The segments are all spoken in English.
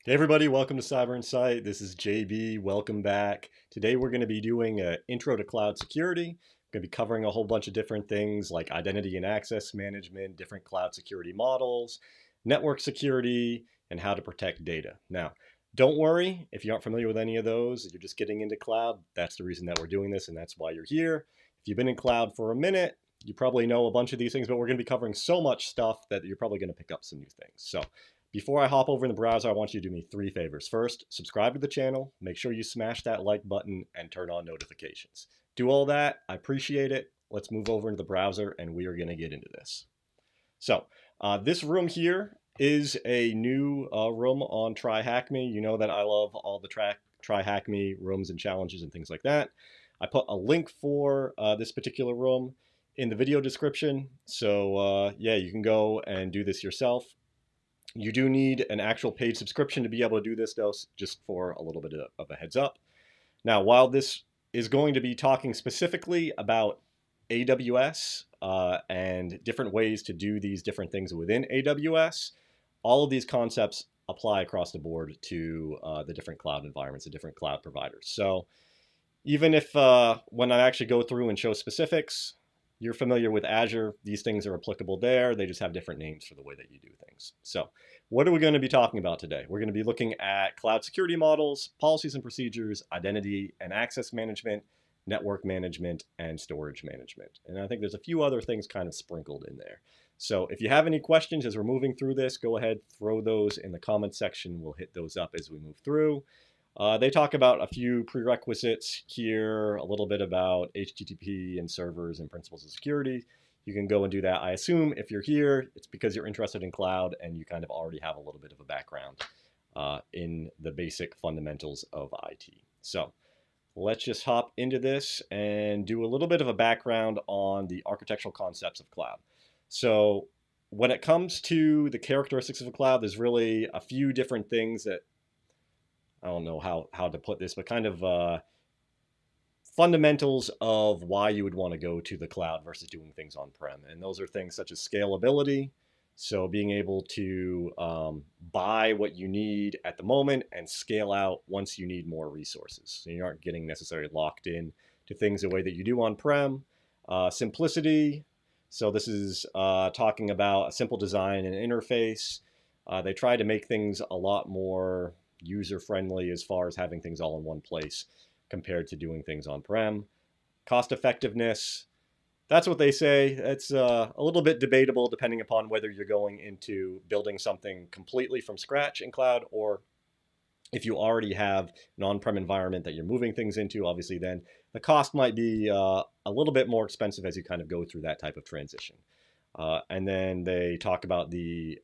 Hey everybody, welcome to CyberInsight. This is JB. Welcome back. Today we're going to be doing an intro to cloud security. We're going to be covering a whole bunch of different things like identity and access management, different cloud security models, network security, and how to protect data. Now, don't worry if you aren't familiar with any of those. You're just getting into cloud. That's the reason that we're doing this, and that's why you're here. If you've been in cloud for a minute, you probably know a bunch of these things, but we're going to be covering so much stuff that you're probably going to pick up some new things. So before I hop over in the browser, I want you to do me three favors. First, subscribe to the channel. Make sure you smash that like button and turn on notifications. Do all that. I appreciate it. Let's move over into the browser and we are going to get into this. So this room here is a new room on TryHackMe. You know that I love all the TryHackMe rooms and challenges and things like that. I put a link for this particular room in the video description. So yeah, you can go and do this yourself. You do need an actual paid subscription to be able to do this, though, just for a little bit of a heads up. Now, while this is going to be talking specifically about AWS and different ways to do these different things within AWS, all of these concepts apply across the board to the different cloud environments, the different cloud providers. So even if when I actually go through and show specifics, you're familiar with Azure, these things are applicable there. They just have different names for the way that you do things. So what are we going to be talking about today? We're going to be looking at cloud security models, policies and procedures, identity and access management, network management, and storage management. And I think there's a few other things kind of sprinkled in there. So if you have any questions as we're moving through this, go ahead, throw those in the comments section. We'll hit those up as we move through. They talk about a few prerequisites here, a little bit about HTTP and servers and principles of security. You can go and do that. I assume if you're here, it's because you're interested in cloud and you kind of already have a little bit of a background in the basic fundamentals of IT. So let's just hop into this and do a little bit of a background on the architectural concepts of cloud. So when it comes to the characteristics of a cloud, there's really a few different things that I don't know how to put this, but kind of fundamentals of why you would want to go to the cloud versus doing things on-prem. And those are things such as scalability. So being able to buy what you need at the moment and scale out once you need more resources. So you aren't getting necessarily locked in to things the way that you do on-prem. Simplicity. So this is talking about a simple design and interface. They try to make things a lot more user-friendly as far as having things all in one place compared to doing things on-prem. Cost effectiveness, that's what they say. It's a little bit debatable depending upon whether you're going into building something completely from scratch in cloud or if you already have an on-prem environment that you're moving things into. Obviously then the cost might be a little bit more expensive as you kind of go through that type of transition. And then they talk about the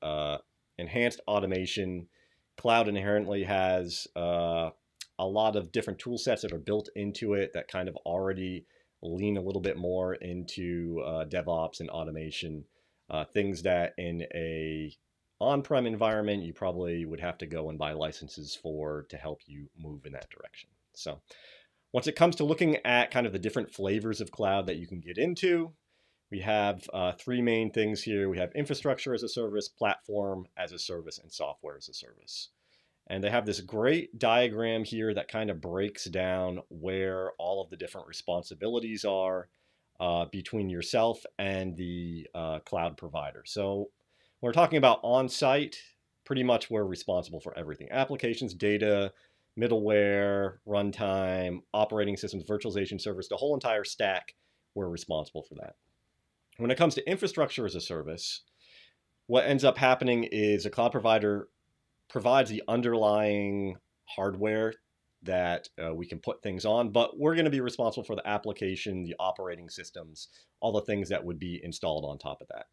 enhanced automation. Cloud inherently has a lot of different tool sets that are built into it that kind of already lean a little bit more into DevOps and automation, things that in a on-prem environment you probably would have to go and buy licenses for to help you move in that direction. So once it comes to looking at kind of the different flavors of cloud that you can get into, we have three main things here. We have infrastructure as a service, platform as a service, and software as a service. And they have this great diagram here that kind of breaks down where all of the different responsibilities are between yourself and the cloud provider. So when we're talking about on-site, pretty much we're responsible for everything. Applications, data, middleware, runtime, operating systems, virtualization servers, the whole entire stack, we're responsible for that. When it comes to infrastructure as a service, what ends up happening is a cloud provider provides the underlying hardware that we can put things on, but we're going to be responsible for the application, the operating systems, all the things that would be installed on top of that.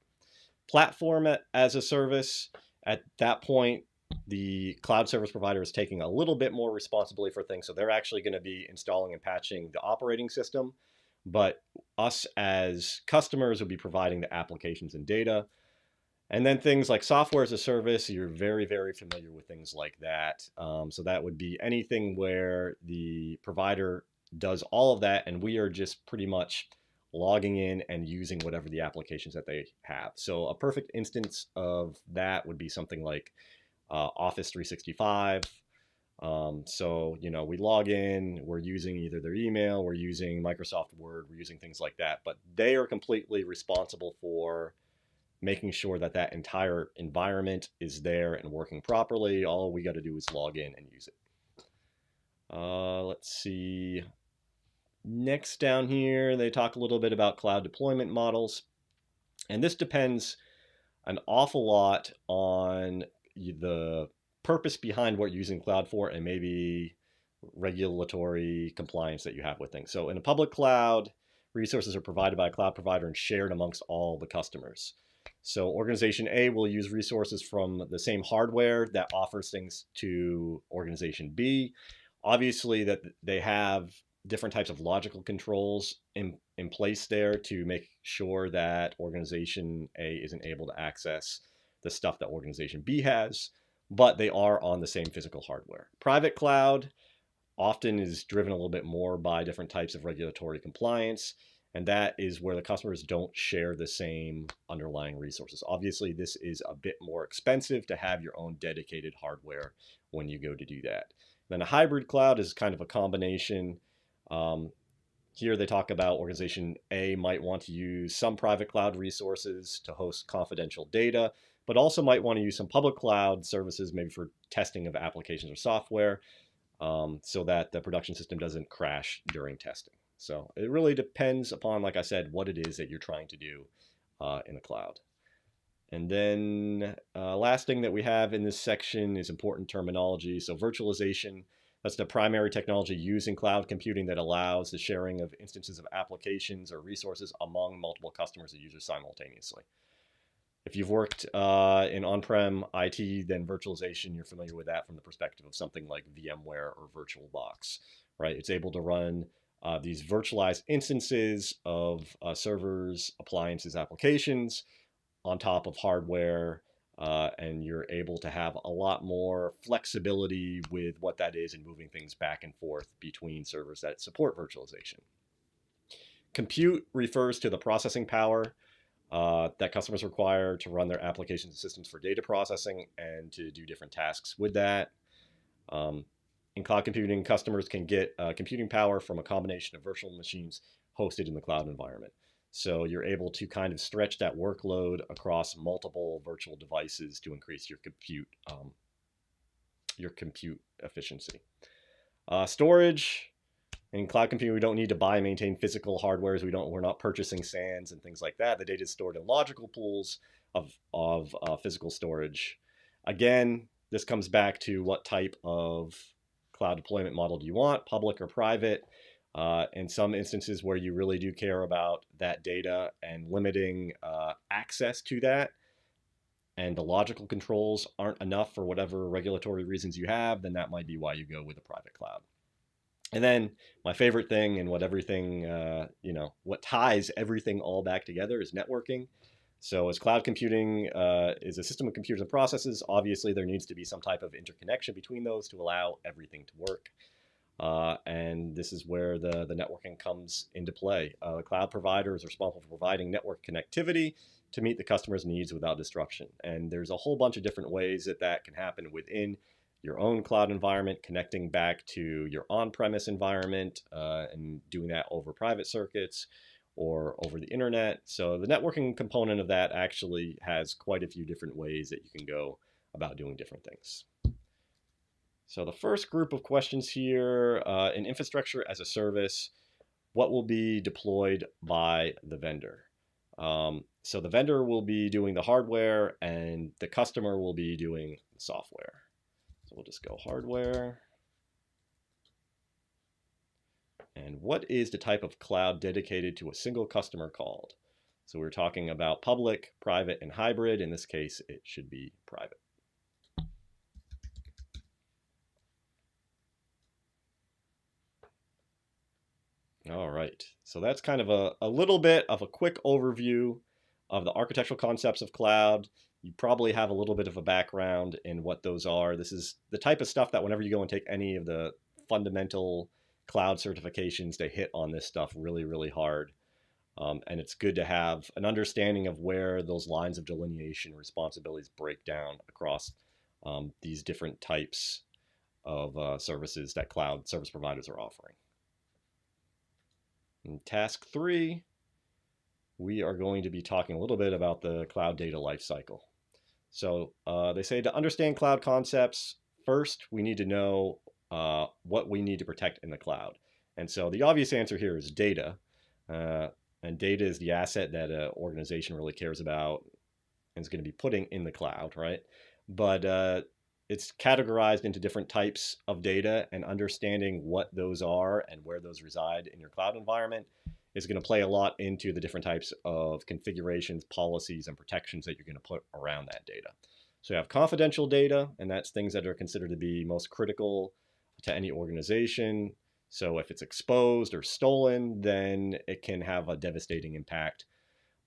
Platform as a service, at that point, the cloud service provider is taking a little bit more responsibility for things, so they're actually going to be installing and patching the operating system, but us as customers will be providing the applications and data. And then things like software as a service, you're very, very familiar with things like that. So that would be anything where the provider does all of that and we are just pretty much logging in and using whatever the applications that they have. So a perfect instance of that would be something like Office 365. So, we log in, we're using either their email, we're using Microsoft Word, we're using things like that, but they are completely responsible for making sure that that entire environment is there and working properly. All we got to do is log in and use it. Let's see. Next down here, they talk a little bit about cloud deployment models. And this depends an awful lot on the purpose behind what you're using cloud for and maybe regulatory compliance that you have with things. So in a public cloud, resources are provided by a cloud provider and shared amongst all the customers. So organization A will use resources from the same hardware that offers things to organization B. Obviously that they have different types of logical controls in place there to make sure that organization A isn't able to access the stuff that organization B has, but they are on the same physical hardware. Private cloud often is driven a little bit more by different types of regulatory compliance, and that is where the customers don't share the same underlying resources. Obviously, this is a bit more expensive to have your own dedicated hardware when you go to do that. Then a hybrid cloud is kind of a combination. Here they talk about organization A might want to use some private cloud resources to host confidential data, but also might want to use some public cloud services, maybe for testing of applications or software, so that the production system doesn't crash during testing. So it really depends upon, like I said, what it is that you're trying to do in the cloud. And then last thing that we have in this section is important terminology. So virtualization, that's the primary technology used in cloud computing that allows the sharing of instances of applications or resources among multiple customers or users simultaneously. If you've worked in on-prem IT, then virtualization, you're familiar with that from the perspective of something like VMware or VirtualBox, right? It's able to run these virtualized instances of servers, appliances, applications on top of hardware, and you're able to have a lot more flexibility with what that is and moving things back and forth between servers that support virtualization. Compute refers to the processing power that customers require to run their applications and systems for data processing and to do different tasks with that. In cloud computing, customers can get computing power from a combination of virtual machines hosted in the cloud environment. So you're able to kind of stretch that workload across multiple virtual devices to increase your compute efficiency. Storage. In cloud computing, we don't need to buy and maintain physical hardwares. We're not purchasing SANs and things like that. The data is stored in logical pools of physical storage. Again, this comes back to what type of cloud deployment model do you want, public or private. In some instances where you really do care about that data and limiting access to that, and the logical controls aren't enough for whatever regulatory reasons you have, then that might be why you go with a private cloud. And then my favorite thing and what everything, what ties everything all back together is networking. So as cloud computing is a system of computers and processes, obviously there needs to be some type of interconnection between those to allow everything to work. And this is where the networking comes into play. The cloud provider is responsible for providing network connectivity to meet the customer's needs without disruption. And there's a whole bunch of different ways that that can happen within your own cloud environment, connecting back to your on-premise environment and doing that over private circuits or over the internet. So the networking component of that actually has quite a few different ways that you can go about doing different things. So the first group of questions here, in infrastructure as a service, what will be deployed by the vendor? So the vendor will be doing the hardware and the customer will be doing the software. So we'll just go hardware. And what is the type of cloud dedicated to a single customer called? So we're talking about public, private, and hybrid. In this case, it should be private. All right, so that's kind of a little bit of a quick overview of the architectural concepts of cloud. You probably have a little bit of a background in what those are. This is the type of stuff that whenever you go and take any of the fundamental cloud certifications, they hit on this stuff really, really hard. And it's good to have an understanding of where those lines of delineation responsibilities break down across these different types of services that cloud service providers are offering. In task 3, we are going to be talking a little bit about the cloud data lifecycle. So they say to understand cloud concepts, first we need to know what we need to protect in the cloud. And so the obvious answer here is data. And data is the asset that an organization really cares about and is going to be putting in the cloud, right? But it's categorized into different types of data, and understanding what those are and where those reside in your cloud environment is going to play a lot into the different types of configurations, policies, and protections that you're going to put around that data. So you have confidential data, and that's things that are considered to be most critical to any organization. So if it's exposed or stolen, then it can have a devastating impact,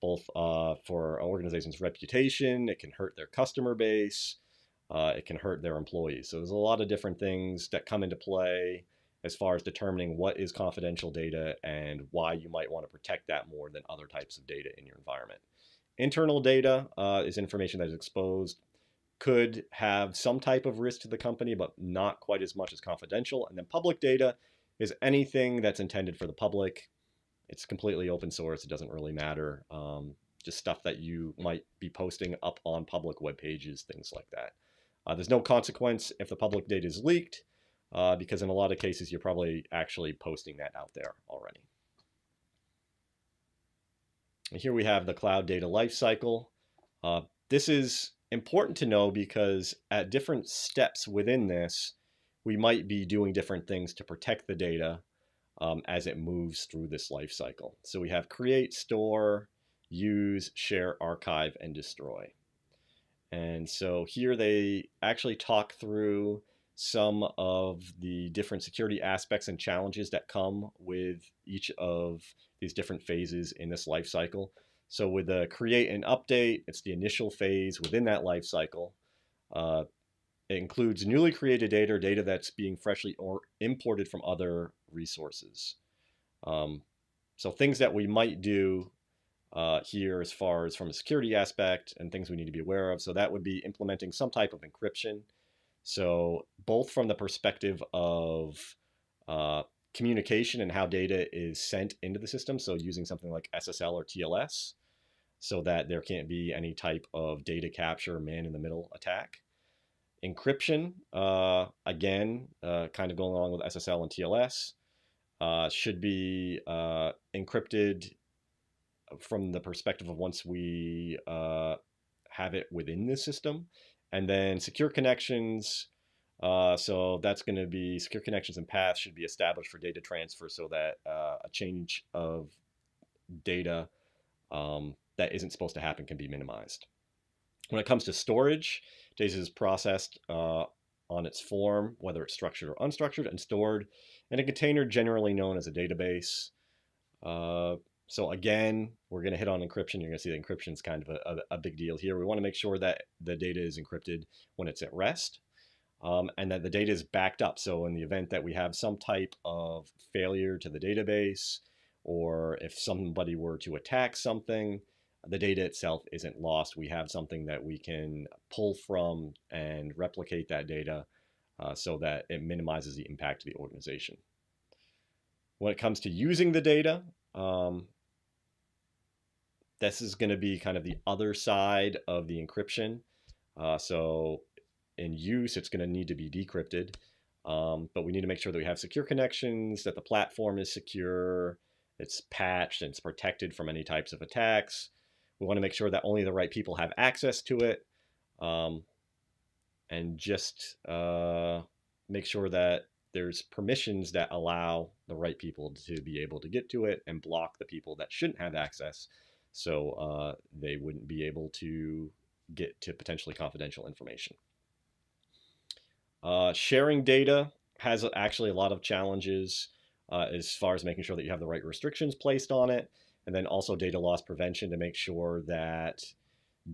both for an organization's reputation, it can hurt their customer base, it can hurt their employees. So there's a lot of different things that come into play as far as determining what is confidential data and why you might want to protect that more than other types of data in your environment. Internal data is information that is exposed, could have some type of risk to the company, but not quite as much as confidential. And then public data is anything that's intended for the public. It's completely open source. It doesn't really matter. Just stuff that you might be posting up on public web pages, things like that. There's no consequence if the public data is leaked, because in a lot of cases, you're probably actually posting that out there already. And here we have the cloud data lifecycle. This is important to know because at different steps within this, we might be doing different things to protect the data as it moves through this life cycle. So we have create, store, use, share, archive, and destroy. And so here they actually talk through some of the different security aspects and challenges that come with each of these different phases in this life cycle. So with the create and update, it's the initial phase within that life cycle. It includes newly created data or data that's being freshly or imported from other resources. So things that we might do here as far as from a security aspect and things we need to be aware of. So that would be implementing some type of encryption. So both from the perspective of communication and how data is sent into the system. So using something like SSL or TLS so that there can't be any type of data capture, man-in-the-middle attack. Encryption, again, kind of going along with SSL and TLS, should be encrypted from the perspective of once we have it within the system. And then secure connections, so that's going to be secure connections and paths should be established for data transfer so that a change of data that isn't supposed to happen can be minimized. When it comes to storage, data is processed on its form, whether it's structured or unstructured, and stored in a container generally known as a database. So again, we're going to hit on encryption. You're going to see that encryption is kind of a big deal here. We want to make sure that the data is encrypted when it's at rest, and that the data is backed up. So in the event that we have some type of failure to the database, or if somebody were to attack something, the data itself isn't lost. We have something that we can pull from and replicate that data so that it minimizes the impact to the organization. When it comes to using the data, this is going to be kind of the other side of the encryption. So in use, it's going to need to be decrypted, but we need to make sure that we have secure connections, that the platform is secure, it's patched, and it's protected from any types of attacks. We want to make sure that only the right people have access to it, and just make sure that there's permissions that allow the right people to be able to get to it and block the people that shouldn't have access, so they wouldn't be able to get to potentially confidential information. Sharing data has actually a lot of challenges as far as making sure that you have the right restrictions placed on it, and then also data loss prevention to make sure that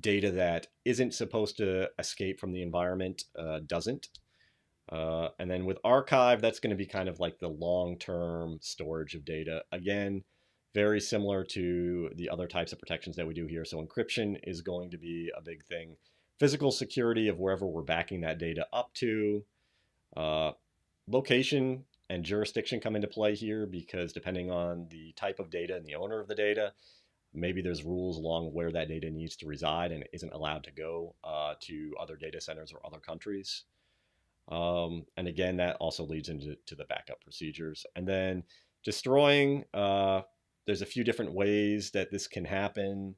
data that isn't supposed to escape from the environment doesn't. And then with archive, that's going to be kind of like the long-term storage of data. Again, very similar to the other types of protections that we do here. So encryption is going to be a big thing physical security of wherever we're backing that data up to. Location and jurisdiction come into play here because depending on the type of data and the owner of the data, maybe there's rules along where that data needs to reside and it isn't allowed to go to other data centers or other countries. And again, that also leads into the backup procedures. And then destroying, there's a few different ways that this can happen.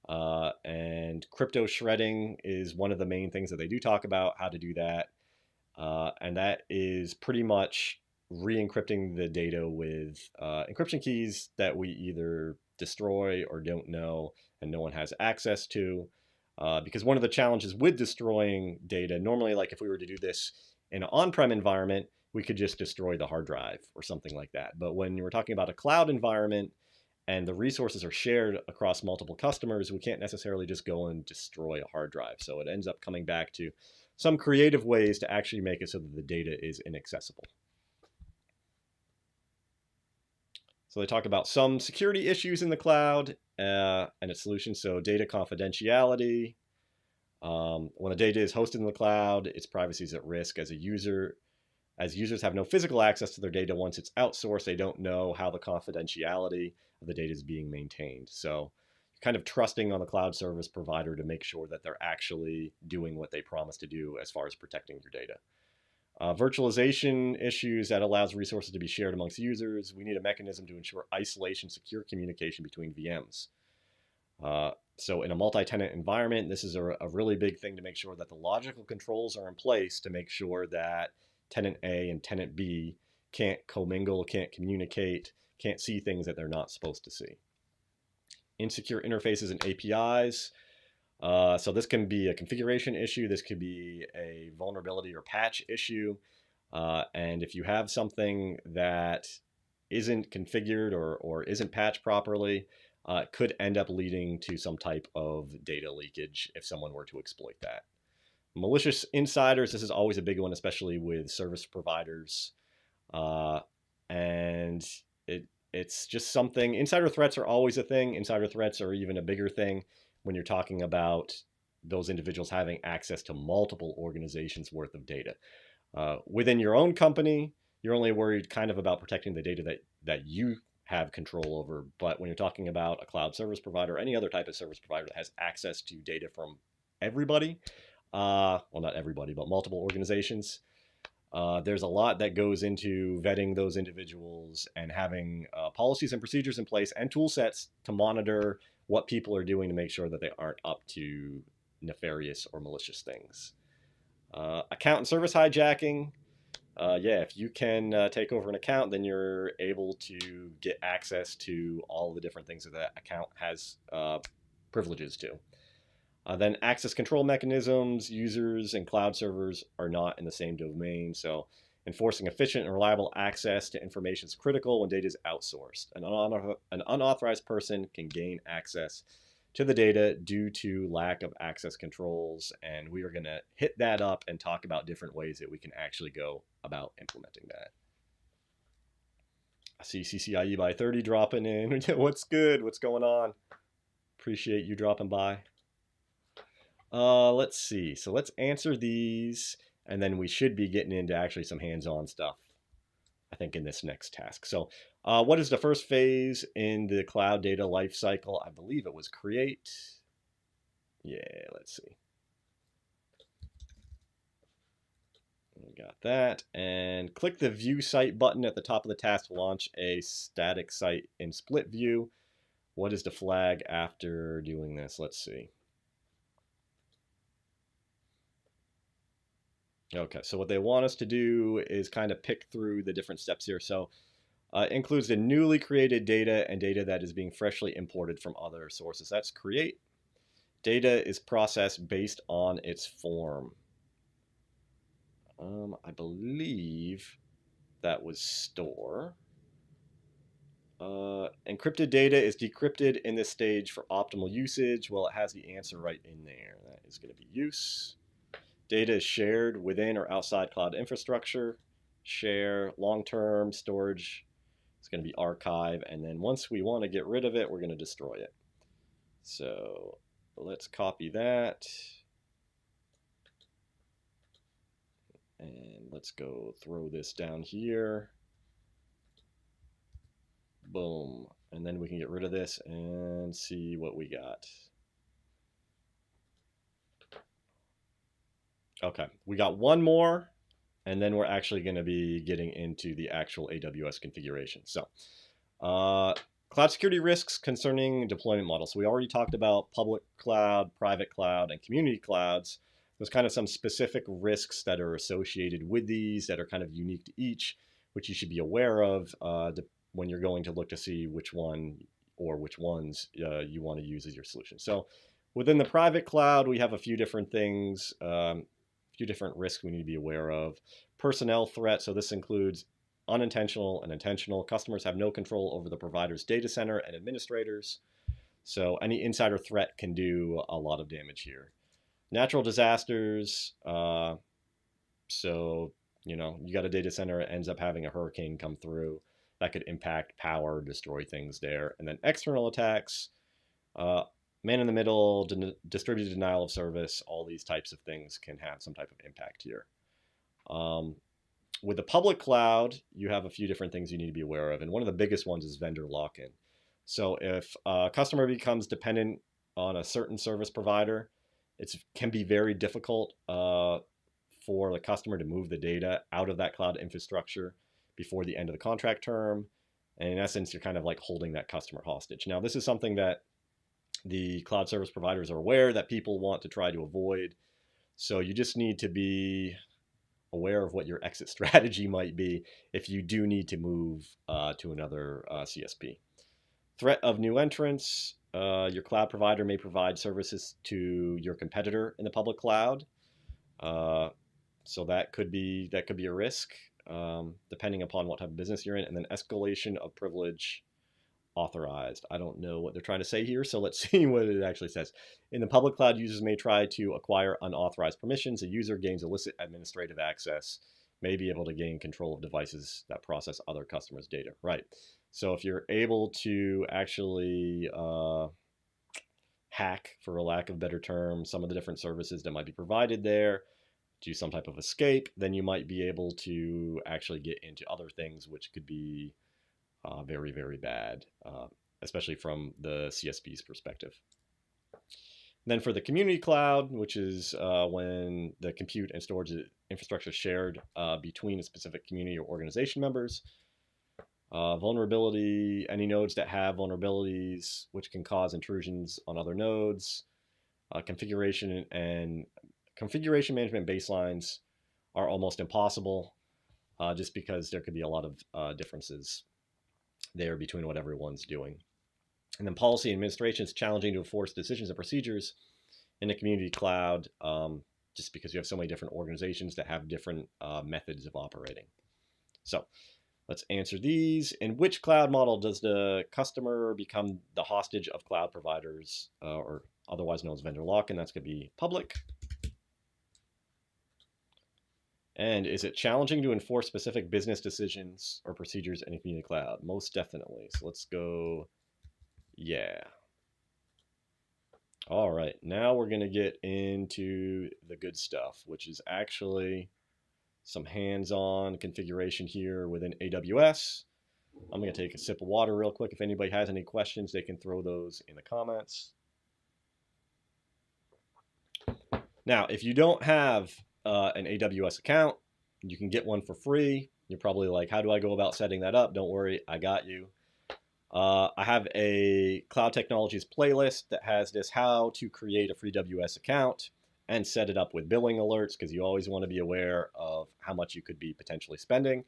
And crypto shredding is one of the main things that they do talk about, how to do that. And that is pretty much re-encrypting the data with encryption keys that we either destroy or don't know and no one has access to. Because one of the challenges with destroying data, normally like if we were to do this in an on-prem environment, we could just destroy the hard drive or something like that. But when we're talking about a cloud environment and the resources are shared across multiple customers, we can't necessarily just go and destroy a hard drive. So it ends up coming back to some creative ways to actually make it so that the data is inaccessible. So they talk about some security issues in the cloud and its solutions. So data confidentiality. When the data is hosted in the cloud, its privacy is at risk as a user. As users have no physical access to their data once it's outsourced, they don't know how the confidentiality of the data is being maintained. So kind of trusting on the cloud service provider to make sure that they're actually doing what they promise to do as far as protecting your data. Virtualization issues that allows resources to be shared amongst users. We need a mechanism to ensure isolation, secure communication between VMs. So in a multi-tenant environment, this is a really big thing to make sure that the logical controls are in place to make sure that tenant A and tenant B can't commingle, can't communicate, can't see things that they're not supposed to see. Insecure interfaces and APIs. So this can be a configuration issue. This could be a vulnerability or patch issue. And if you have something that isn't configured or isn't patched properly, it could end up leading to some type of data leakage if someone were to exploit that. Malicious insiders, this is always a big one, especially with service providers. And it's just something, insider threats are always a thing. Insider threats are even a bigger thing when you're talking about those individuals having access to multiple organizations worth of data. Within your own company, you're only worried kind of about protecting the data that you have control over. But when you're talking about a cloud service provider or any other type of service provider that has access to data from everybody, well, not everybody, but multiple organizations, there's a lot that goes into vetting those individuals and having policies and procedures in place and tool sets to monitor what people are doing to make sure that they aren't up to nefarious or malicious things. Account and service hijacking. Yeah, if you can take over an account, then you're able to get access to all the different things that that account has privileges to. Then access control mechanisms, users and cloud servers are not in the same domain. So enforcing efficient and reliable access to information is critical when data is outsourced. An unauthorized person can gain access to the data due to lack of access controls. And we are going to hit that up and talk about different ways that we can actually go about implementing that. I see CCIE by 30 dropping in. What's good? What's going on? Appreciate you dropping by. Let's see. So let's answer these, and then we should be getting into actually some hands-on stuff, I think, in this next task. So what is the first phase in the cloud data lifecycle? I believe it was create. Yeah, let's see. We got that. And click the view site button at the top of the task to launch a static site in split view. What is the flag after doing this? Let's see. Okay, so what they want us to do is kind of pick through the different steps here. So it includes the newly created data and data that is being freshly imported from other sources. That's create. Data is processed based on its form. I believe that was store. Encrypted data is decrypted in this stage for optimal usage. Well, it has the answer right in there. That is going to be use. Data is shared within or outside cloud infrastructure. Share, long-term storage is going to be archive. And then once we want to get rid of it, we're going to destroy it. So let's copy that. let's go throw this down here. Boom. And then we can get rid of this and see what we got. Okay, we got one more, and then we're actually going to be getting into the actual AWS configuration. So, cloud security risks concerning deployment models. So we already talked about public cloud, private cloud, and community clouds. There's kind of some specific risks that are associated with these that are kind of unique to each, which you should be aware of when you're going to look to see which one or which ones you want to use as your solution. So within the private cloud, we have a few different things, few different risks we need to be aware of. Personnel threat, so this includes unintentional and intentional. Customers have no control over the provider's data center and administrators. So any insider threat can do a lot of damage here. Natural disasters, so you got a data center, it ends up having a hurricane come through. That could impact power, destroy things there. And then external attacks, man in the middle, distributed denial of service, all these types of things can have some type of impact here. With the public cloud, you have a few different things you need to be aware of. And one of the biggest ones is vendor lock-in. So if a customer becomes dependent on a certain service provider, it can be very difficult for the customer to move the data out of that cloud infrastructure before the end of the contract term. And in essence, you're kind of like holding that customer hostage. Now, this is something that the cloud service providers are aware that people want to try to avoid. So you just need to be aware of what your exit strategy might be if you do need to move to another CSP. Threat of new entrants. Your cloud provider may provide services to your competitor in the public cloud. So that could be a risk, depending upon what type of business you're in. And then escalation of privilege authorized. I don't know what they're trying to say here, so let's see what it actually says. In the public cloud, users may try to acquire unauthorized permissions. A user gains illicit administrative access, may be able to gain control of devices that process other customers' data. Right. So if you're able to actually hack, for a lack of a better term, some of the different services that might be provided there, do some type of escape, then you might be able to actually get into other things which could be very, very bad, especially from the CSP's perspective. And then for the community cloud, which is when the compute and storage infrastructure is shared between a specific community or organization members. Vulnerability, any nodes that have vulnerabilities which can cause intrusions on other nodes. Configuration management baselines are almost impossible just because there could be a lot of differences there between what everyone's doing. And then policy administration is challenging to enforce decisions and procedures in the community cloud just because you have so many different organizations that have different methods of operating. So let's answer these. In which cloud model does the customer become the hostage of cloud providers, or otherwise known as vendor lock-in? That's going to be public. And is it challenging to enforce specific business decisions or procedures in a community cloud? Most definitely. So let's go, yeah. All right, now we're going to get into the good stuff, which is actually some hands-on configuration here within AWS. I'm going to take a sip of water real quick. If anybody has any questions, they can throw those in the comments. Now, if you don't have an AWS account, you can get one for free. You're probably like, how do I go about setting that up? Don't worry, I got you. I have a Cloud Technologies playlist that has this how to create a free AWS account and set it up with billing alerts, because you always want to be aware of how much you could be potentially spending,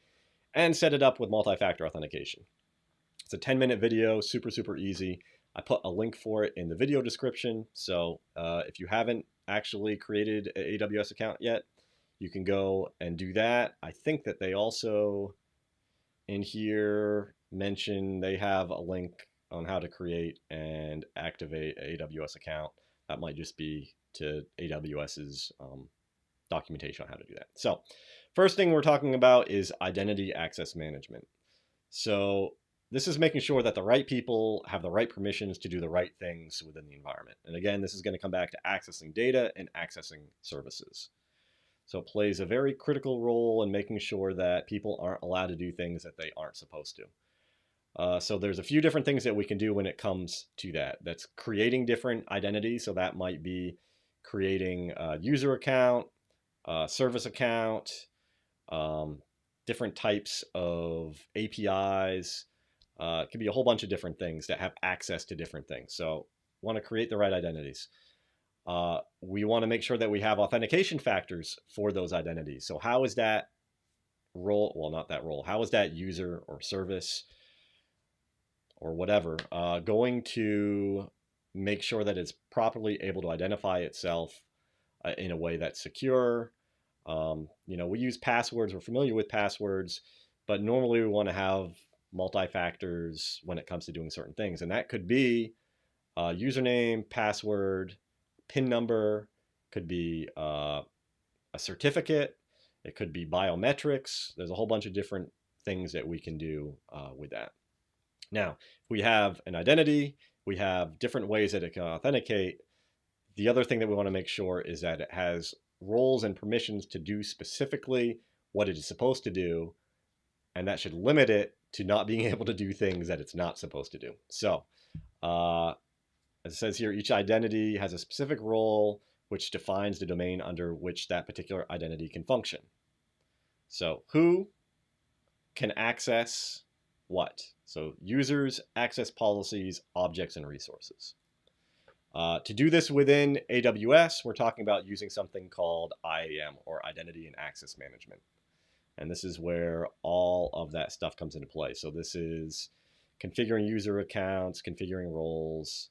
and set it up with multi-factor authentication. It's a 10-minute video, super, super easy. I put a link for it in the video description. So if you haven't actually created an AWS account yet, you can go and do that. I think that they also in here mention they have a link on how to create and activate an AWS account. That might just be to AWS's documentation on how to do that. So first thing we're talking about is identity access management. So this is making sure that the right people have the right permissions to do the right things within the environment. And again, this is going to come back to accessing data and accessing services. So it plays a very critical role in making sure that people aren't allowed to do things that they aren't supposed to. So there's a few different things that we can do when it comes to that. That's creating different identities. So that might be creating a user account, a service account, different types of APIs. It can be a whole bunch of different things that have access to different things. So want to create the right identities. We want to make sure that we have authentication factors for those identities. So how is that role, well, not that role, how is that user or service or whatever going to make sure that it's properly able to identify itself in a way that's secure? We use passwords, we're familiar with passwords, but normally we want to have multi-factors when it comes to doing certain things. And that could be username, password, PIN number, could be a certificate, it could be biometrics. There's a whole bunch of different things that we can do with that. Now, if we have an identity, we have different ways that it can authenticate. The other thing that we want to make sure is that it has roles and permissions to do specifically what it is supposed to do, and that should limit it to not being able to do things that it's not supposed to do. So, as it says here, each identity has a specific role which defines the domain under which that particular identity can function. So, who can access what? So, users, access policies, objects, and resources. To do this within AWS, we're talking about using something called IAM, or Identity and Access Management. And this is where all of that stuff comes into play. So this is configuring user accounts, configuring roles,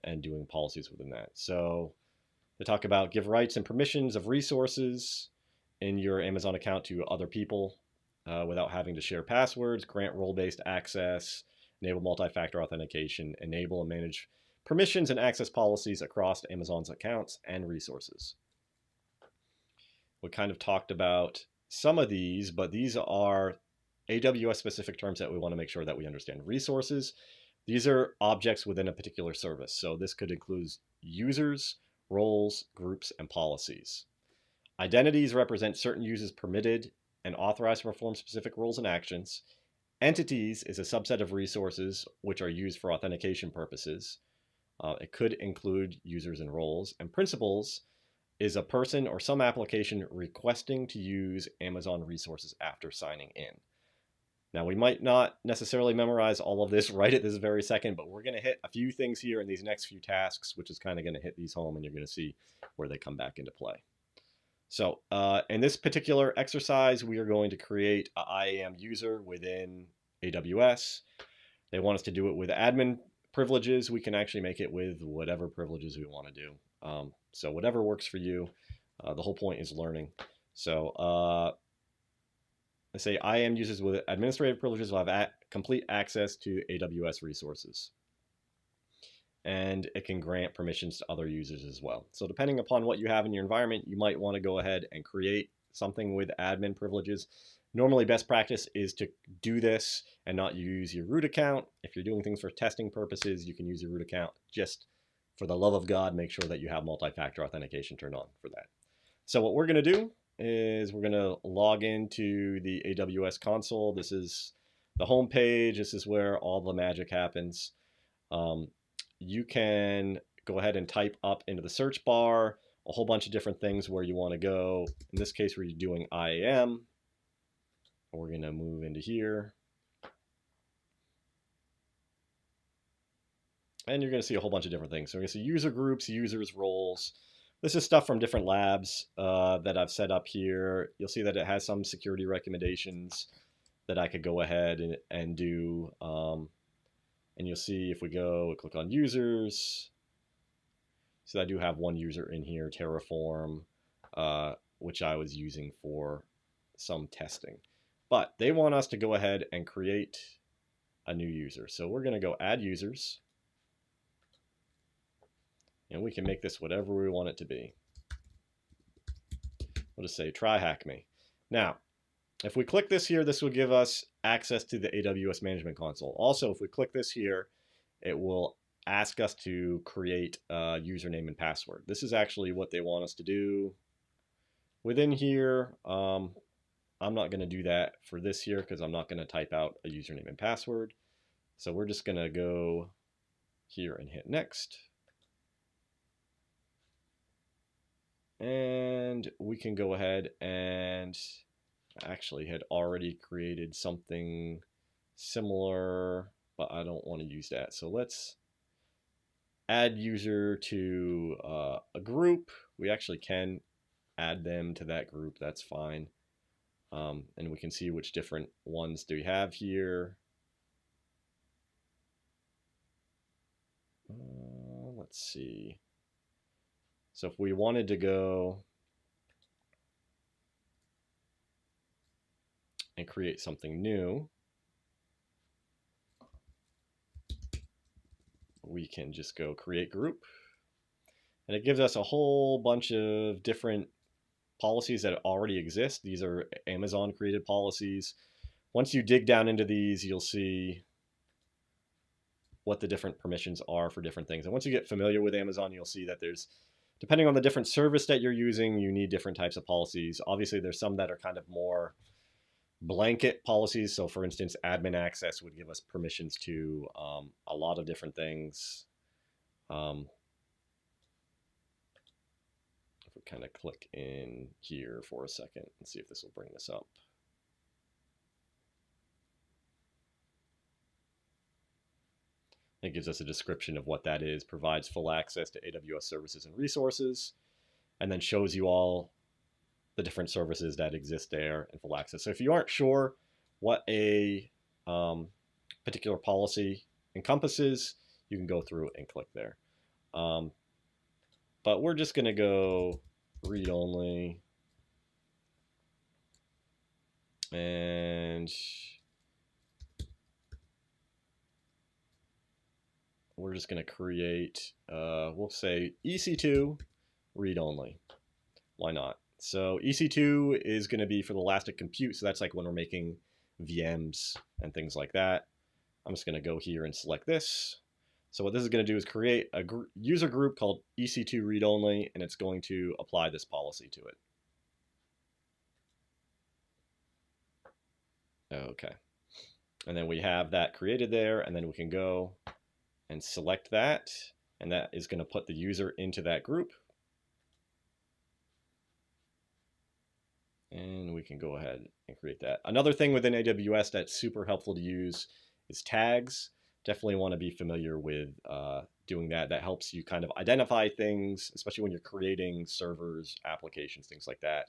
and doing policies within that. So they talk about give rights and permissions of resources in your Amazon account to other people without having to share passwords, grant role-based access, enable multi-factor authentication, enable and manage permissions and access policies across Amazon's accounts and resources. We kind of talked about some of these, but these are AWS specific terms that we want to make sure that we understand. Resources, these are objects within a particular service. So this could include users, roles, groups, and policies. Identities represent certain users permitted and authorized to perform specific roles and actions. Entities is a subset of resources which are used for authentication purposes. It could include users and roles. And principals is a person or some application requesting to use Amazon resources after signing in. Now, we might not necessarily memorize all of this right at this very second, but we're going to hit a few things here in these next few tasks, which is kind of going to hit these home, and you're going to see where they come back into play. So in this particular exercise, we are going to create an IAM user within AWS. They want us to do it with admin privileges. We can actually make it with whatever privileges we want to do. So whatever works for you. The whole point is learning. So let's say IAM users with administrative privileges will have complete access to AWS resources. And it can grant permissions to other users as well. So depending upon what you have in your environment, you might want to go ahead and create something with admin privileges. Normally, best practice is to do this and not use your root account. If you're doing things for testing purposes, you can use your root account. Just for the love of God, make sure that you have multi-factor authentication turned on for that. So what we're going to do is we're going to log into the AWS console. This is the home page. This is where all the magic happens. You can go ahead and type up into the search bar a whole bunch of different things where you want to go. In this case, we're doing IAM. We're going to move into here. And you're going to see a whole bunch of different things. So we're going to see user groups, users, roles. This is stuff from different labs that I've set up here. You'll see that it has some security recommendations that I could go ahead and do. And you'll see if we click on users. So I do have one user in here, Terraform, which I was using for some testing. But they want us to go ahead and create a new user. So we're going to go add users. And we can make this whatever we want it to be. We'll just say TryHackMe. Now, if we click this here, this will give us access to the AWS Management Console. Also, if we click this here, it will ask us to create a username and password. This is actually what they want us to do. Within here, I'm not going to do that for this here because I'm not going to type out a username and password. So we're just going to go here and hit next. And we can go ahead and actually had already created something similar, but I don't want to use that. So let's add user to a group. We actually can add them to that group. That's fine. And we can see which different ones do we have here. Let's see. So if we wanted to go and create something new, we can just go create group. And it gives us a whole bunch of different policies that already exist. These are Amazon created policies. Once you dig down into these, you'll see what the different permissions are for different things. And once you get familiar with Amazon, you'll see that there's, depending on the different service that you're using, you need different types of policies. Obviously, there's some that are kind of more blanket policies. So for instance, admin access would give us permissions to a lot of different things. If we kind of click in here for a second and see if this will bring this up. It gives us a description of what that is, provides full access to AWS services and resources, and then shows you all the different services that exist there and full access. So if you aren't sure what a particular policy encompasses, you can go through and click there. But we're just going to go read only. And we're just going to create, we'll say EC2 read only. Why not? So EC2 is going to be for the elastic compute. So that's like when we're making VMs and things like that. I'm just going to go here and select this. So what this is going to do is create a user group called EC2 read only, and it's going to apply this policy to it. Okay. And then we have that created there, and then we can go and select that, and that is going to put the user into that group. And we can go ahead and create that. Another thing within AWS that's super helpful to use is tags. Definitely want to be familiar with doing that. That helps you kind of identify things, especially when you're creating servers, applications, things like that.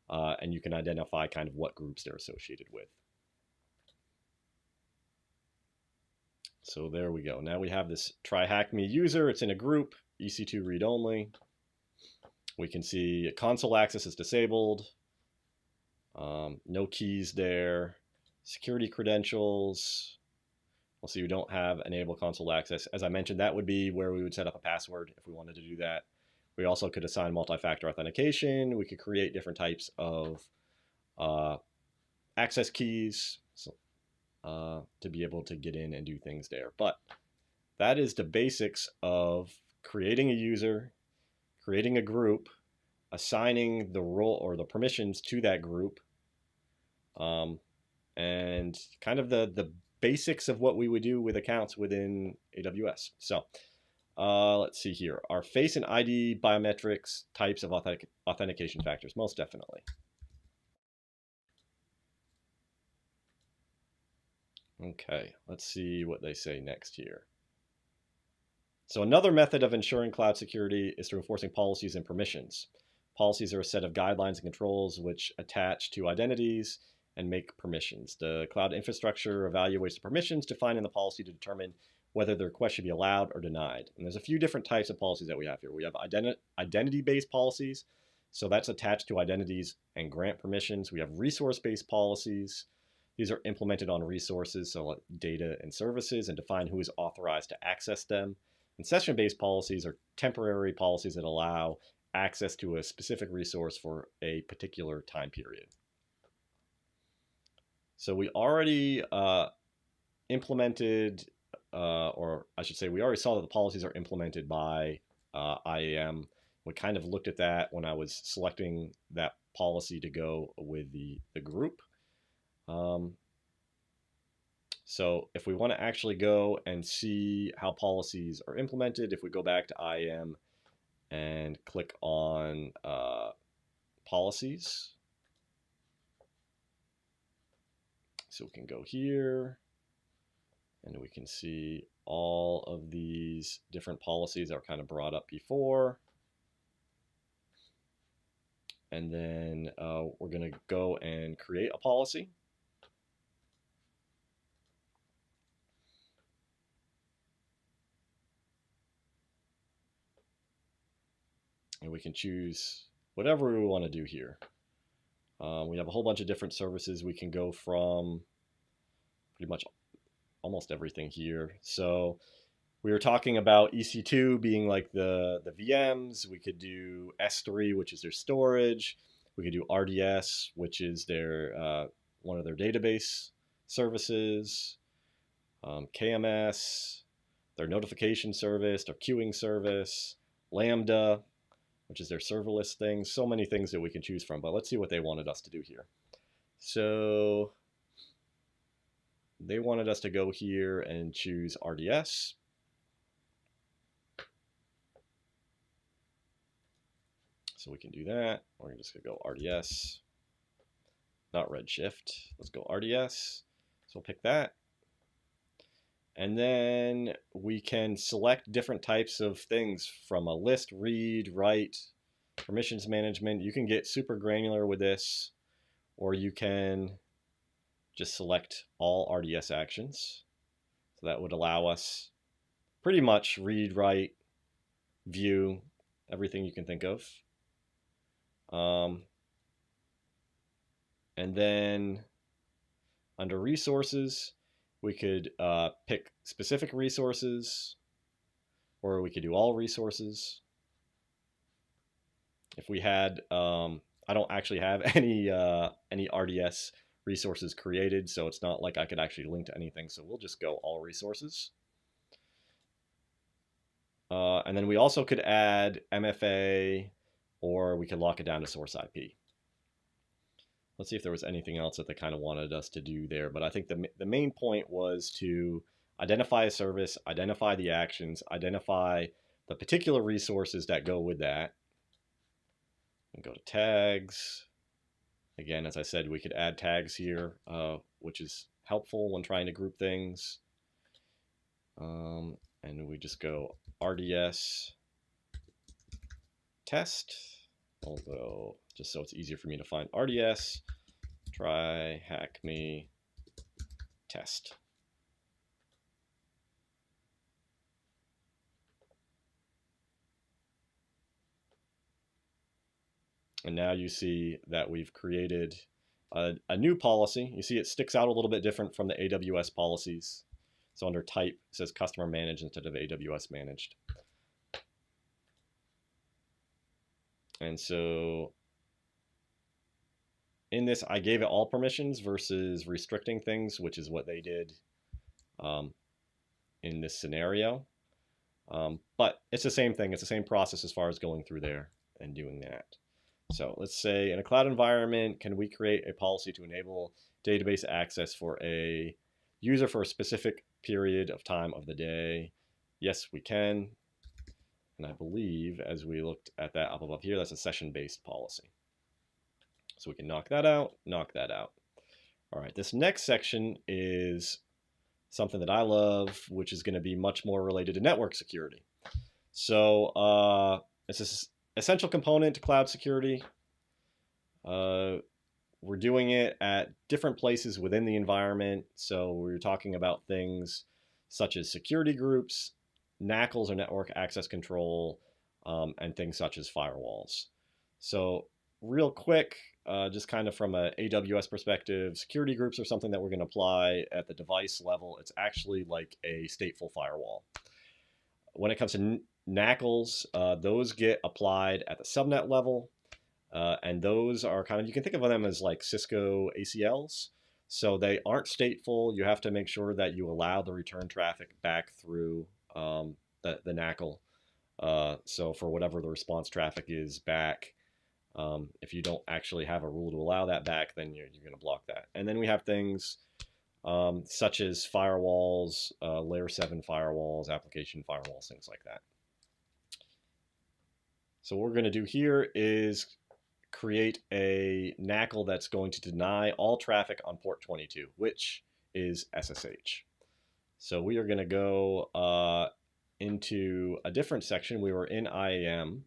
And you can identify kind of what groups they're associated with. So there we go. Now we have this TryHackMe user. It's in a group, EC2 read only. We can see console access is disabled. No keys there. Security credentials. We'll see we don't have enable console access. As I mentioned, that would be where we would set up a password if we wanted to do that. We also could assign multi-factor authentication. We could create different types of access keys to be able to get in and do things there. But that is the basics of creating a user, creating a group, assigning the role or the permissions to that group, and kind of the basics of what we would do with accounts within AWS. So let's see here. Our face and ID biometrics types of authentication factors, most definitely. Okay, let's see what they say next here. So another method of ensuring cloud security is through enforcing policies and permissions. Policies are a set of guidelines and controls which attach to identities and make permissions. The cloud infrastructure evaluates the permissions defined in the policy to determine whether the request should be allowed or denied. And there's a few different types of policies that we have here. We have identity-based policies, so that's attached to identities and grant permissions. We have resource-based policies. These are implemented on resources, so like data and services, and define who is authorized to access them. And session-based policies are temporary policies that allow access to a specific resource for a particular time period. So we already implemented, or I should say we already saw that the policies are implemented by IAM. We kind of looked at that when I was selecting that policy to go with the group. So if we want to actually go and see how policies are implemented, if we go back to IAM and click on policies, so we can go here and we can see all of these different policies that were kind of brought up before. And then we're going to go and create a policy. And we can choose whatever we want to do here. We have a whole bunch of different services. We can go from pretty much almost everything here. So we were talking about EC2 being like the VMs. We could do S3, which is their storage. We could do RDS, which is their one of their database services. KMS, their notification service, their queuing service. Lambda, which is their serverless thing. So many things that we can choose from. But let's see what they wanted us to do here. So they wanted us to go here and choose RDS. So we can do that. We're just going to go RDS, not Redshift. Let's go RDS. So we'll pick that. And then we can select different types of things from a list, read, write, permissions management. You can get super granular with this, or you can just select all RDS actions. So that would allow us pretty much read, write, view, everything you can think of. And then under resources, we could pick specific resources, or we could do all resources. If we had, I don't actually have any RDS resources created, so it's not like I could actually link to anything. So we'll just go all resources. And then we also could add MFA, or we could lock it down to source IP. Let's see if there was anything else that they kind of wanted us to do there. But I think the main point was to identify a service, identify the actions, identify the particular resources that go with that. And go to tags. Again, as I said, we could add tags here, which is helpful when trying to group things. And we just go RDS test. Although, just so it's easier for me to find, RDS, TryHackMe test. And now you see that we've created a new policy. You see it sticks out a little bit different from the AWS policies. So under type, it says customer managed instead of AWS managed. And so in this, I gave it all permissions versus restricting things, which is what they did in this scenario. But it's the same thing. It's the same process as far as going through there and doing that. So let's say in a cloud environment, can we create a policy to enable database access for a user for a specific period of time of the day? Yes, we can. And I believe, as we looked at that up above here, that's a session-based policy. So we can knock that out, knock that out. All right, this next section is something that I love, which is going to be much more related to network security. So it's an essential component to cloud security. We're doing it at different places within the environment. So we're talking about things such as security groups, NACLs or network access control, and things such as firewalls. So real quick, just kind of from an AWS perspective, security groups are something that we're going to apply at the device level. It's actually like a stateful firewall. When it comes to NACLs, those get applied at the subnet level, and those are kind of, you can think of them as like Cisco ACLs. So they aren't stateful. You have to make sure that you allow the return traffic back through the NACL. So for whatever the response traffic is back, If you don't actually have a rule to allow that back, then you're going to block that. And then we have things such as firewalls, layer 7 firewalls, application firewalls, things like that. So what we're going to do here is create a NACL that's going to deny all traffic on port 22, which is SSH. So we are going to go into a different section. We were in IAM.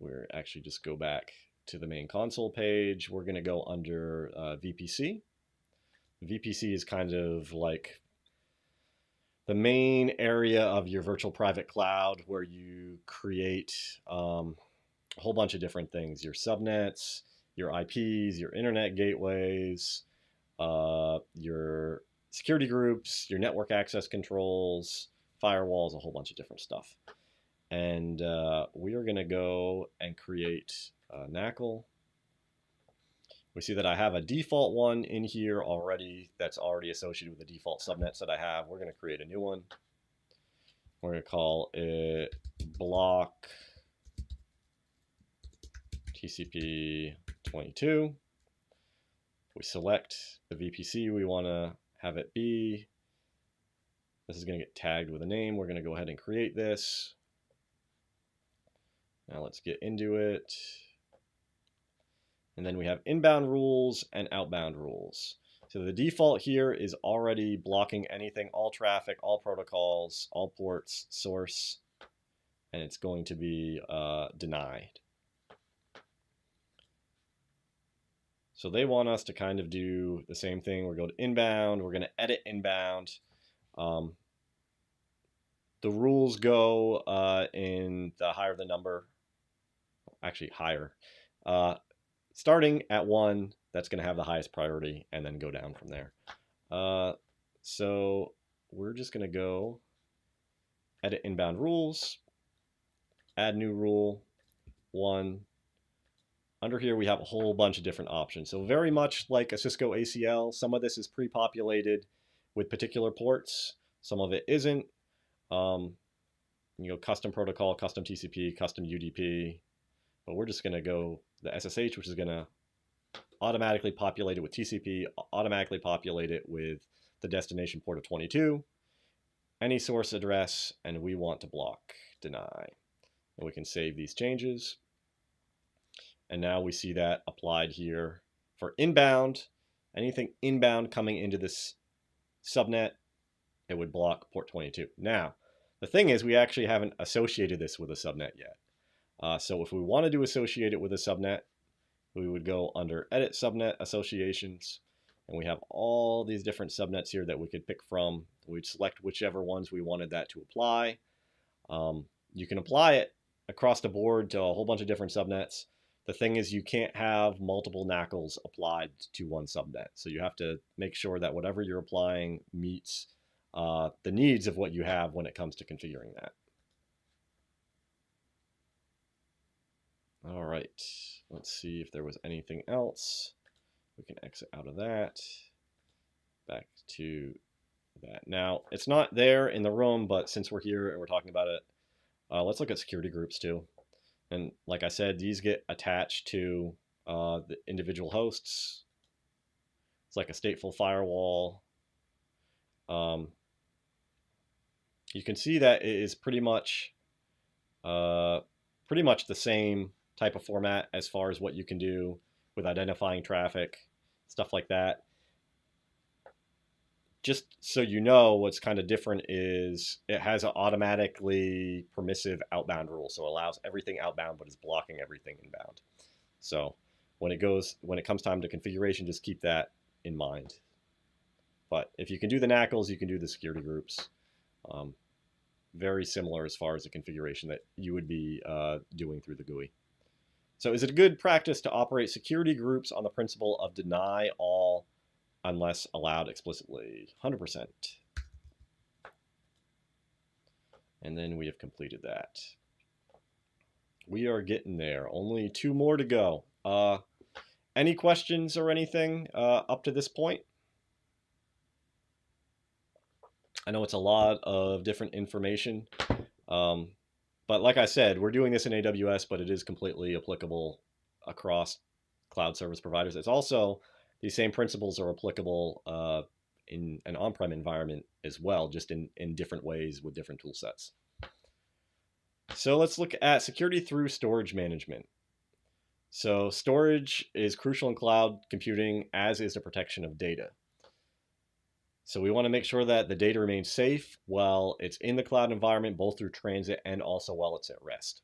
We're actually just go back to the main console page. We're going to go under VPC. VPC is kind of like the main area of your virtual private cloud where you create a whole bunch of different things. Your subnets, your IPs, your internet gateways, your security groups, your network access controls, firewalls, a whole bunch of different stuff. And we are going to go and create a NACL. We see that I have a default one in here already that's already associated with the default subnets that I have. We're going to create a new one. We're going to call it block TCP 22. We select the VPC we want to have it be. This is going to get tagged with a name. We're going to go ahead and create this. Now let's get into it. And then we have inbound rules and outbound rules. So the default here is already blocking anything, all traffic, all protocols, all ports, source, and it's going to be denied. So they want us to kind of do the same thing. We're going to inbound. We're going to edit inbound. The rules go in the higher the number, actually higher. Starting at 1, that's going to have the highest priority, and then go down from there. So we're just going to go edit inbound rules, add new rule, 1. Under here, we have a whole bunch of different options. So very much like a Cisco ACL, some of this is pre-populated with particular ports. Some of it isn't. Custom protocol, custom TCP, custom UDP. But we're just going to go the SSH, which is going to automatically populate it with TCP, automatically populate it with the destination port of 22, any source address, and we want to block, deny. And we can save these changes. And now we see that applied here for inbound. Anything inbound coming into this subnet, it would block port 22. Now, the thing is, we actually haven't associated this with a subnet yet. So if we wanted to associate it with a subnet, we would go under Edit Subnet Associations, and we have all these different subnets here that we could pick from. We'd select whichever ones we wanted that to apply. You can apply it across the board to a whole bunch of different subnets. The thing is, you can't have multiple NACLs applied to one subnet. So you have to make sure that whatever you're applying meets the needs of what you have when it comes to configuring that. All right, let's see if there was anything else. We can exit out of that, back to that. Now, it's not there in the room, but since we're here and we're talking about it, let's look at security groups too. And like I said, these get attached to the individual hosts. It's like a stateful firewall. You can see that it is pretty much the same type of format as far as what you can do with identifying traffic, stuff like that. Just so you know, what's kind of different is it has an automatically permissive outbound rule, so it allows everything outbound but is blocking everything inbound. So when it comes time to configuration, just keep that in mind. But if you can do the NACLs, you can do the security groups. Very similar as far as the configuration that you would be doing through the GUI. So is it a good practice to operate security groups on the principle of deny all unless allowed explicitly? 100%. And then we have completed that. We are getting there. Only 2 more to go. Any questions or anything up to this point? I know it's a lot of different information. But like I said, we're doing this in AWS, but it is completely applicable across cloud service providers. It's also, these same principles are applicable in an on-prem environment as well, just in different ways with different tool sets. So let's look at security through storage management. So storage is crucial in cloud computing, as is the protection of data. So we want to make sure that the data remains safe while it's in the cloud environment, both through transit and also while it's at rest.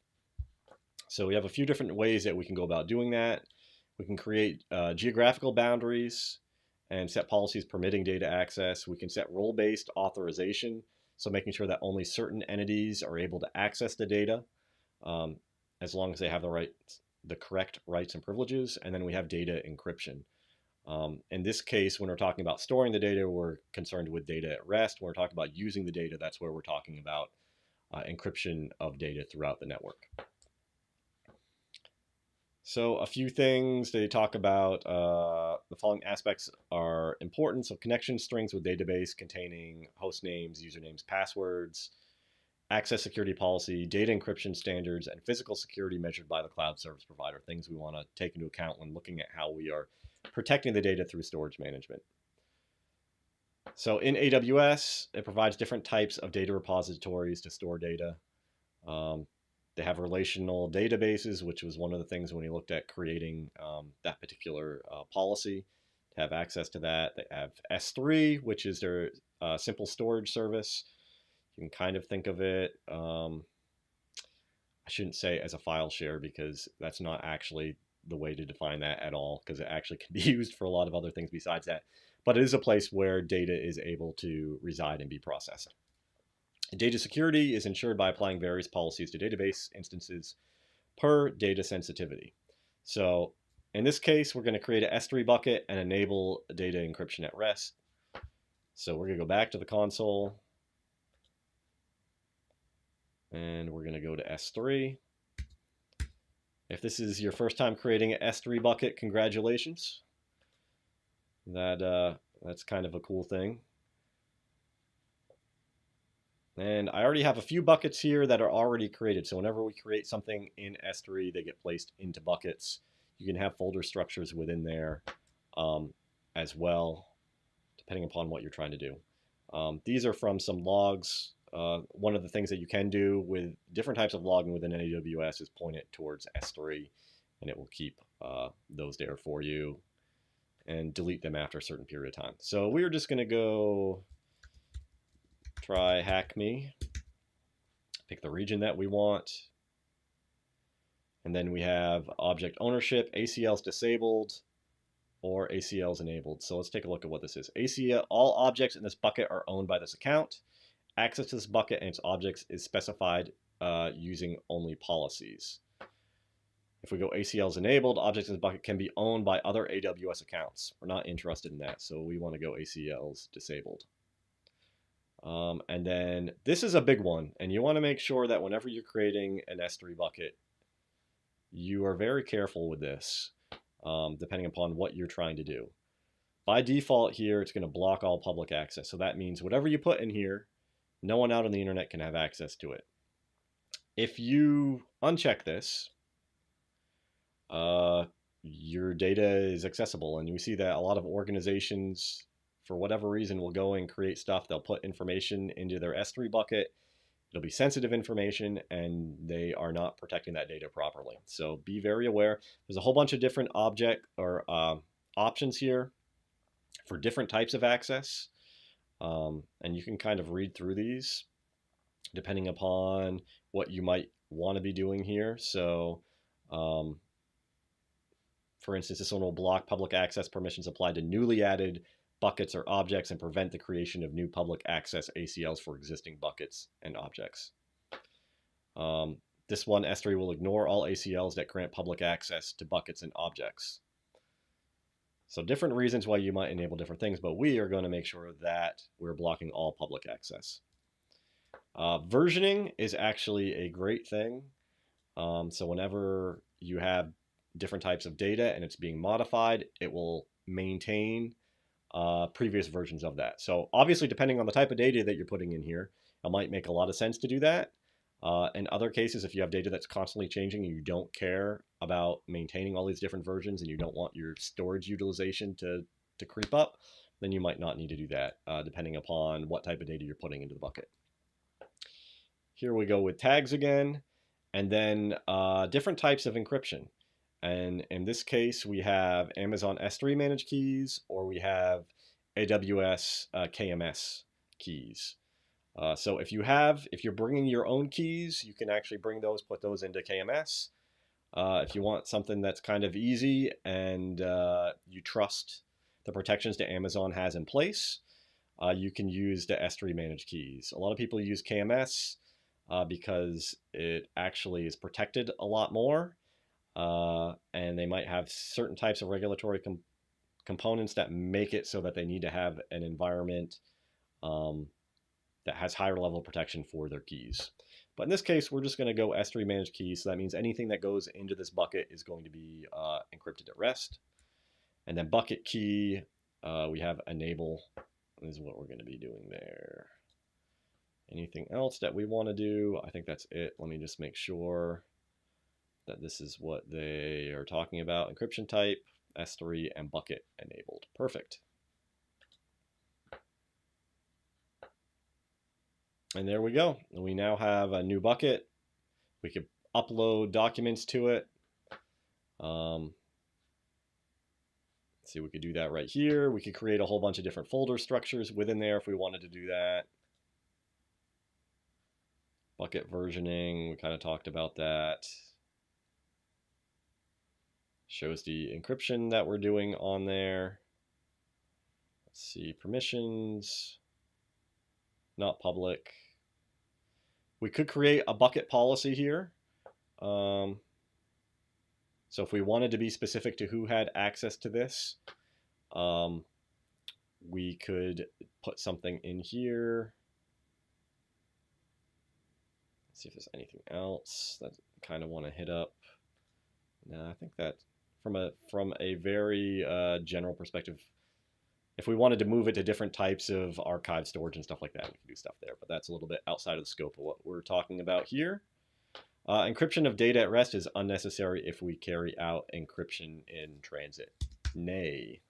So we have a few different ways that we can go about doing that. We can create geographical boundaries and set policies permitting data access. We can set role-based authorization, so making sure that only certain entities are able to access the data, as long as they have the correct rights and privileges. And then we have data encryption. In this case, when we're talking about storing the data, we're concerned with data at rest. When we're talking about using the data, that's where we're talking about encryption of data throughout the network. So a few things they talk about, the following aspects are important. So connection strings with database containing host names, usernames, passwords, access security policy, data encryption standards, and physical security measured by the cloud service provider, things we want to take into account when looking at how we are protecting the data through storage management. So in AWS, it provides different types of data repositories to store data. They have relational databases, which was one of the things when we looked at creating that particular policy, to have access to that. They have S3, which is their simple storage service. You can kind of think of it, I shouldn't say as a file share, because that's not actually the way to define that at all, because it actually can be used for a lot of other things besides that. But it is a place where data is able to reside and be processed. Data security is ensured by applying various policies to database instances per data sensitivity. So in this case, we're going to create an S3 bucket and enable data encryption at rest. So we're going to go back to the console, and we're going to go to S3. If this is your first time creating an S3 bucket, congratulations. That's kind of a cool thing. And I already have a few buckets here that are already created. So whenever we create something in S3, they get placed into buckets. You can have folder structures within there as well, depending upon what you're trying to do. These are from some logs. One of the things that you can do with different types of logging within AWS is point it towards S3, and it will keep those there for you and delete them after a certain period of time. So we're just going to go TryHackMe, pick the region that we want, and then we have object ownership, ACLs disabled or ACLs enabled. So let's take a look at what this is. ACL, all objects in this bucket are owned by this account. Access to this bucket and its objects is specified using only policies. If we go ACLs enabled, objects in this bucket can be owned by other AWS accounts. We're not interested in that, so we want to go ACLs disabled. And then this is a big one, and you want to make sure that whenever you're creating an S3 bucket, you are very careful with this, depending upon what you're trying to do. By default here, it's going to block all public access. So that means whatever you put in here, no one out on the internet can have access to it. If you uncheck this, your data is accessible, and you see that a lot of organizations, for whatever reason, will go and create stuff. They'll put information into their S3 bucket. It'll be sensitive information, and they are not protecting that data properly. So be very aware. There's a whole bunch of different object or options here for different types of access, and you can kind of read through these depending upon what you might want to be doing here. So for instance, this one will block public access permissions applied to newly added buckets or objects and prevent the creation of new public access ACLs for existing buckets and objects. This one, S3, will ignore all ACLs that grant public access to buckets and objects. So different reasons why you might enable different things, but we are going to make sure that we're blocking all public access. Versioning is actually a great thing. So whenever you have different types of data and it's being modified, it will maintain previous versions of that. So obviously, depending on the type of data that you're putting in here, it might make a lot of sense to do that. In other cases, if you have data that's constantly changing and you don't care about maintaining all these different versions and you don't want your storage utilization to creep up, then you might not need to do that, depending upon what type of data you're putting into the bucket. Here we go with tags again, and then different types of encryption. And in this case, we have Amazon S3 managed keys, or we have AWS KMS keys. So if you're bringing your own keys, you can actually bring those, put those into KMS. If you want something that's kind of easy and you trust the protections that Amazon has in place, you can use the S3 managed keys. A lot of people use KMS because it actually is protected a lot more, and they might have certain types of regulatory components that make it so that they need to have an environment that has higher level of protection for their keys. But in this case, we're just going to go S3 managed keys. So that means anything that goes into this bucket is going to be encrypted at rest. And then bucket key, we have enable. This is what we're going to be doing there. Anything else that we want to do? I think that's it. Let me just make sure that this is what they are talking about. Encryption type, S3, and bucket enabled. Perfect. And there we go. We now have a new bucket. We could upload documents to it. See, we could do that right here. We could create a whole bunch of different folder structures within there if we wanted to do that. Bucket versioning, we kind of talked about that. Shows the encryption that we're doing on there. Let's see, permissions. Not public. We could create a bucket policy here. So if we wanted to be specific to who had access to this, we could put something in here. Let's see if there's anything else that I kind of want to hit up. No, I think that from a very general perspective, if we wanted to move it to different types of archive storage and stuff like that, we can do stuff there. But that's a little bit outside of the scope of what we're talking about here. Encryption of data at rest is unnecessary if we carry out encryption in transit. Nay.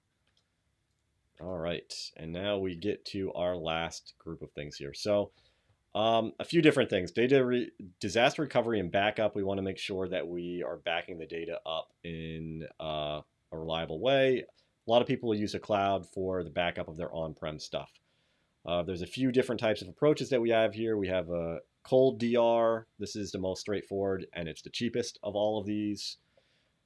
All right, and now we get to our last group of things here. So a few different things. Disaster recovery and backup. We want to make sure that we are backing the data up in a reliable way. A lot of people use a cloud for the backup of their on-prem stuff. There's a few different types of approaches that we have here. We have a cold DR. This is the most straightforward, and it's the cheapest of all of these,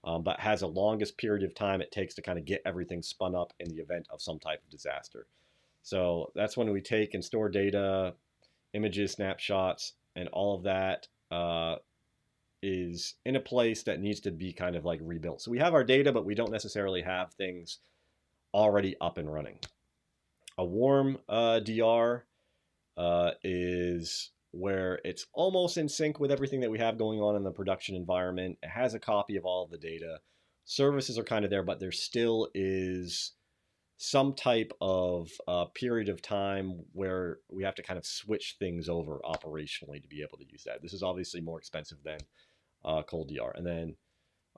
but has the longest period of time it takes to kind of get everything spun up in the event of some type of disaster. So that's when we take and store data, images, snapshots, and all of that is in a place that needs to be kind of like rebuilt. So we have our data, but we don't necessarily have things already up and running. A warm DR is where it's almost in sync with everything that we have going on in the production environment. It has a copy of all of the data. Services are kind of there, but there still is some type of period of time where we have to kind of switch things over operationally to be able to use that. This is obviously more expensive than cold DR. And then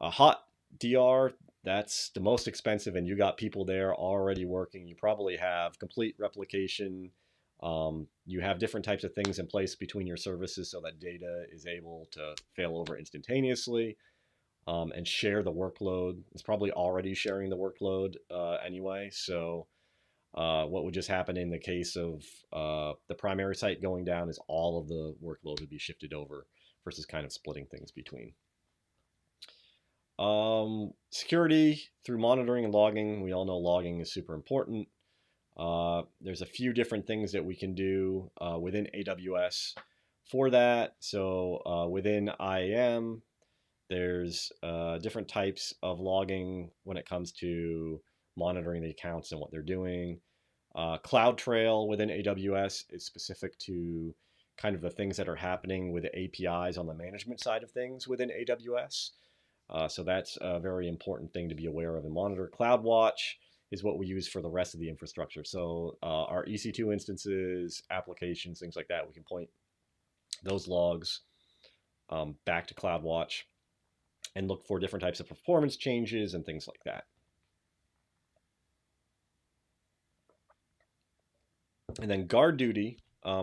a hot DR, that's the most expensive, and you got people there already working. You probably have complete replication. You have different types of things in place between your services so that data is able to fail over instantaneously and share the workload. It's probably already sharing the workload anyway. So what would just happen in the case of the primary site going down is all of the workload would be shifted over versus kind of splitting things between. Security through monitoring and logging. We all know logging is super important. There's a few different things that we can do within AWS for that. So within IAM, there's different types of logging when it comes to monitoring the accounts and what they're doing. CloudTrail within AWS is specific to kind of the things that are happening with the APIs on the management side of things within AWS. So that's a very important thing to be aware of and monitor. CloudWatch is what we use for the rest of the infrastructure. So our EC2 instances, applications, things like that, we can point those logs back to CloudWatch and look for different types of performance changes and things like that. And then guard duty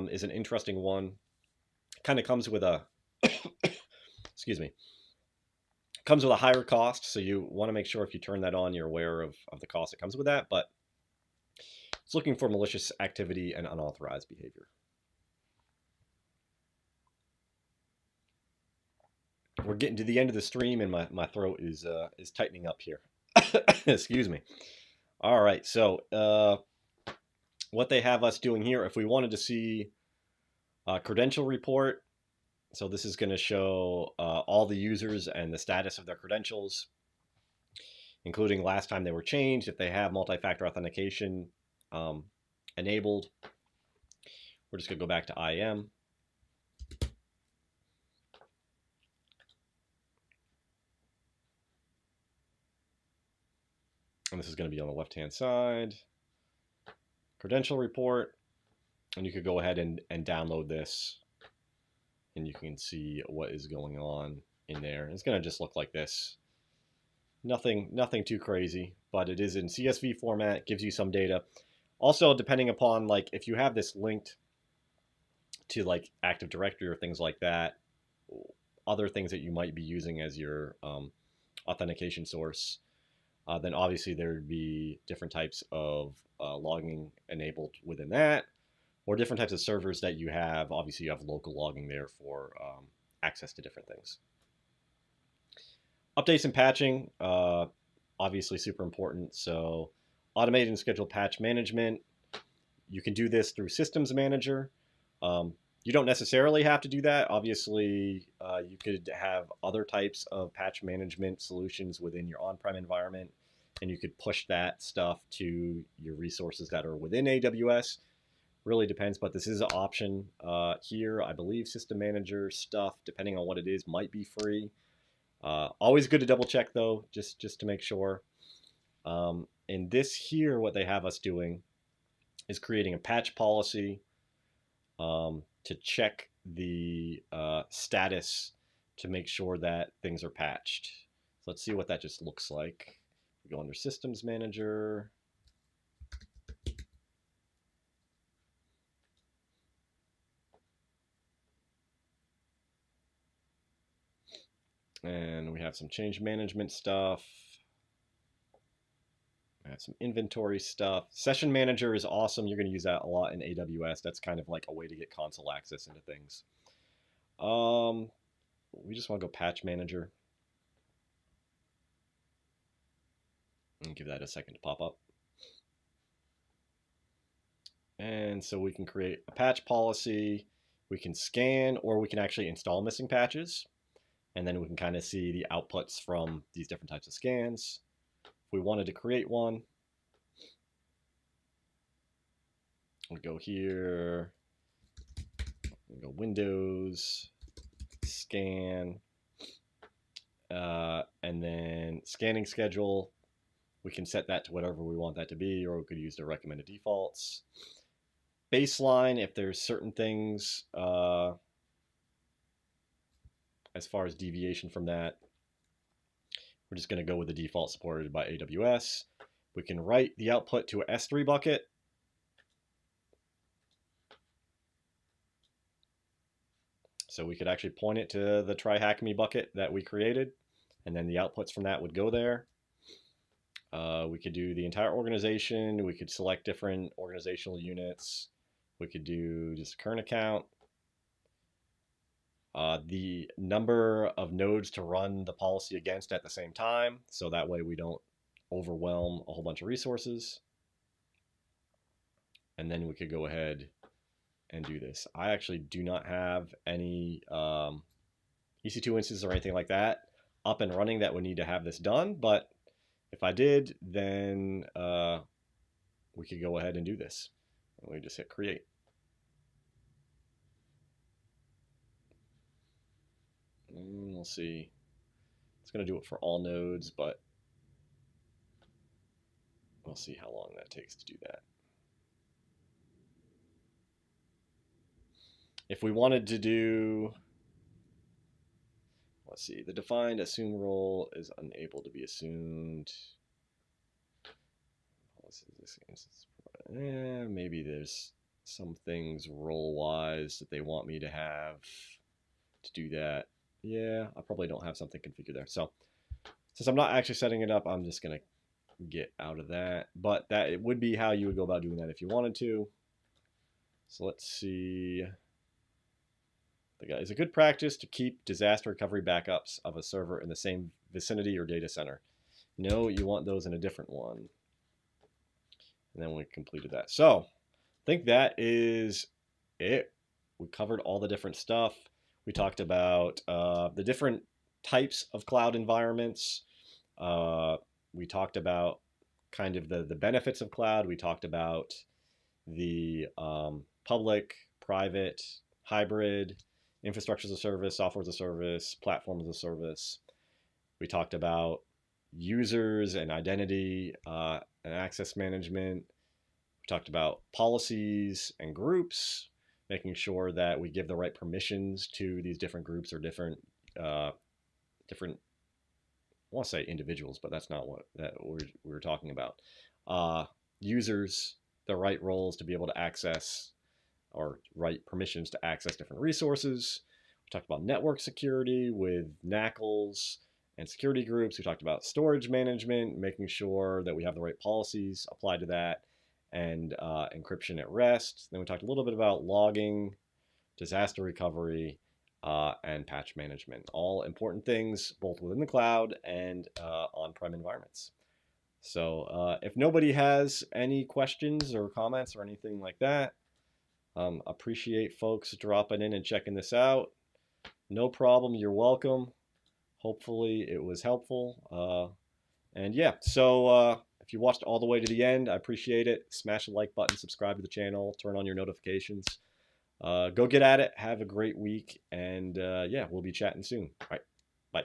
is an interesting one. Kind of comes with a, excuse me, comes with a higher cost. So you want to make sure if you turn that on, you're aware of the cost that comes with that. But it's looking for malicious activity and unauthorized behavior. We're getting to the end of the stream, and my throat is tightening up here. Excuse me. All right, so what they have us doing here, if we wanted to see a credential report, so this is going to show all the users and the status of their credentials, including last time they were changed, if they have multi-factor authentication enabled. We're just going to go back to IAM. And this is going to be on the left-hand side. Credential report. And you could go ahead and download this. And you can see what is going on in there. It's going to just look like this. Nothing too crazy, but it is in CSV format. Gives you some data. Also, depending upon, like, if you have this linked to, like, Active Directory or things like that, other things that you might be using as your authentication source, then obviously there would be different types of logging enabled within that, or different types of servers that you have. Obviously, you have local logging there for access to different things. Updates and patching, obviously super important. So automated and scheduled patch management. You can do this through Systems Manager. You don't necessarily have to do that. Obviously, you could have other types of patch management solutions within your on-prem environment, and you could push that stuff to your resources that are within AWS. Really depends, but this is an option here. I believe System Manager stuff, depending on what it is, might be free. Always good to double check though, just to make sure. In this here, what they have us doing is creating a patch policy to check the status to make sure that things are patched. So let's see what that just looks like. We go under Systems Manager. And we have some change management stuff. I have some inventory stuff. Session Manager is awesome. You're going to use that a lot in AWS. That's kind of like a way to get console access into things. We just want to go Patch Manager. And give that a second to pop up. And so we can create a patch policy. We can scan, or we can actually install missing patches. And then we can kind of see the outputs from these different types of scans. If we wanted to create one, we go here, we go Windows, scan, and then scanning schedule. We can set that to whatever we want that to be, or we could use the recommended defaults. Baseline, if there's certain things as far as deviation from that, we're just going to go with the default supported by AWS. We can write the output to a S3 bucket. So we could actually point it to the TryHackMe bucket that we created, and then the outputs from that would go there. We could do the entire organization. We could select different organizational units. We could do just a current account. The number of nodes to run the policy against at the same time, so that way we don't overwhelm a whole bunch of resources. And then we could go ahead and do this. I actually do not have any EC2 instances or anything like that up and running that would need to have this done, but if I did, then we could go ahead and do this. We just hit create. And we'll see. It's going to do it for all nodes, but we'll see how long that takes to do that. If we wanted to do let's see. The defined assume role is unable to be assumed. Maybe there's some things role-wise that they want me to have to do that. Yeah, I probably don't have something configured there. So since I'm not actually setting it up, I'm just going to get out of that. But that it would be how you would go about doing that if you wanted to. So let's see. It's a good practice to keep disaster recovery backups of a server in the same vicinity or data center. No, you want those in a different one. And then we completed that. So I think that is it. We covered all the different stuff. We talked about the different types of cloud environments. We talked about kind of the benefits of cloud. We talked about the public, private, hybrid, infrastructure as a service, software as a service, platform as a service. We talked about users and identity and access management. We talked about policies and groups, making sure that we give the right permissions to these different groups or different, I want to say individuals, but that's not what we were talking about. Users, the right roles to be able to access or right permissions to access different resources. We talked about network security with NACLs and security groups. We talked about storage management, making sure that we have the right policies applied to that, and encryption at rest. Then we talked a little bit about logging, disaster recovery, and patch management. All important things both within the cloud and on-prem environments. So if nobody has any questions or comments or anything like that, appreciate folks dropping in and checking this out. No problem. You're welcome. Hopefully it was helpful. And yeah, so if you watched all the way to the end, I appreciate it. Smash the like button, subscribe to the channel, turn on your notifications. Go get at it. Have a great week. And yeah, we'll be chatting soon. All right. Bye.